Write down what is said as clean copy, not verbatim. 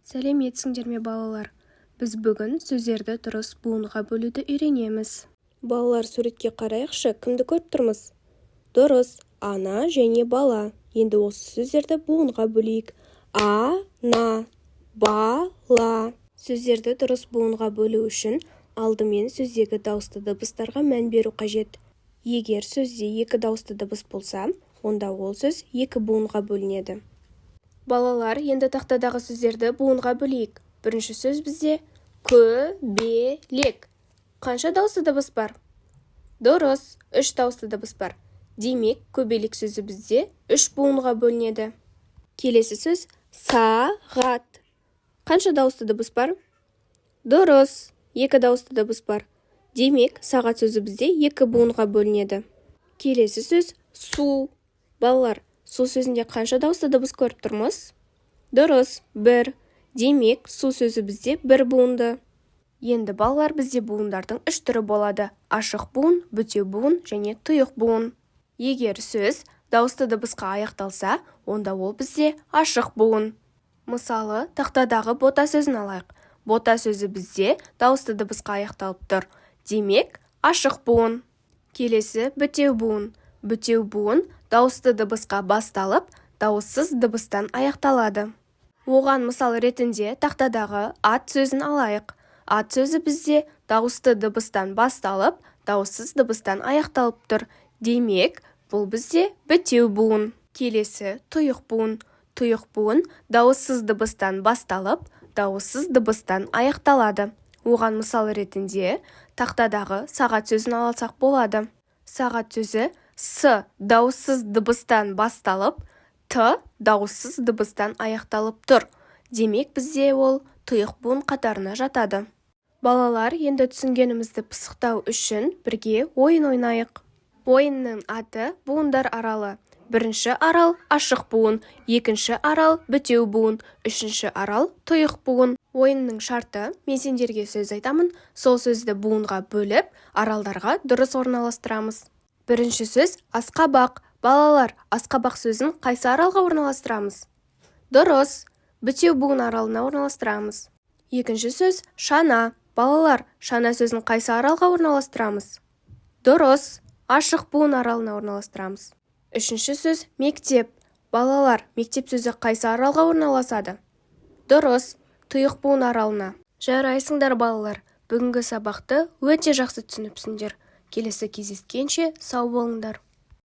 Сәлеметсіңдер ме балалар? Біз бүгін сөздерді дұрыс буынға бөлуді үйренеміз. Балалар, суретке қарайықшы, кімді көріп тұрмыз? Дұрыс, ана және бала. Енді осы сөздерді буынға бөлейік. Ана, бала. Сөздерді дұрыс буынға бөлу үшін алдымен сөздегі дауысты дыбыстарға мән беру қажет. Егер сөзде екі дауысты дыбыс болса, онда ол сөз екі буынға бөлінеді. Балалар, енді тақтадағы сөздерді буынға бөлейік. Бірінші сөз бізде көбелек. Қанша дауысты дыбыс бар? Дұрыс, 3 дауысты дыбыс бар. Демек, көбелек сөзі бізде 3 буынға бөлінеді. Келесі сөз сағат. Қанша дауысты дыбыс бар? Дұрыс, 2 дауысты дыбыс бар. Демек, сағат сөзі бізде 2 буынға бөлінеді. Келесі сөз су. Балалар, су сөзінде қанша дауысты дыбыс көріп тұрмыз? Дұрыс, 1. Демек, су сөзі бізде 1 буынды. Енді балалар, бізде буындардың 3 түрі болады. Ашық буын, бүтеу буын және тұйық буын. Егер сөз дауысты дыбысқа аяқталса, онда ол бізде ашық буын. Мысалы, тақтадағы бота сөзін алайық. Бота сөзі бізде дауысты дыбысқа аяқталып тұр. Демек, ашық буын. Келесі бүтеу буын. Бүтеу буын дауысты дыбысқа басталып, дауыссыз дыбыстан аяқталады. Оған мысал ретінде тақтадағы ат сөзін алайық. Ат сөзі бізде дауысты дыбыстан басталып, дауыссыз дыбыстан аяқталып тұр. Демек, бұл бізде бүтеу буын. Келесі тұйық буын. Тұйық буын дауыссыз дыбыстан басталып, дауыссыз дыбыстан аяқталады. Оған мысал ретінде тақтадағы сағат сөзін алсақ болады. Сағат сөзі с дауыссыз дыбыстан басталып, т дауыссыз дыбыстан аяқталып тұр. Демек, бізде ол тұйық буын қатарына жатады. Балалар, енді түсінгенімізді пысықтау үшін бірге ойын ойнайық. Ойынның аты буындар аралы. Бірінші арал ашық буын, екінші арал бүтеу буын, үшінші арал тұйық буын. Ойынның шарты: мен сендерге сөз айтамын, сол сөзді буынға бөліп, аралдарға дұрыс орналастырамыз. Бірінші сөз асқабақ. Балалар, асқабақ сөзін қайсы аралға орналастырамыз? Дұрыс, бүтеу буын аралына орналастырамыз. Екінші сөз шана. Балалар, шана сөзін қайсы аралға орналастырамыз? Дұрыс, ашық буын аралына орналастырамыз. Үшінші сөз мектеп. Балалар, мектеп сөзі қайсы аралға орналасады? Дұрыс, тұйық буын аралына. Жарайсыңдар балалар, бүгінгі сабақты өте жақсы түсініпсіңдер. Келесі кездескенше сау болыңдар.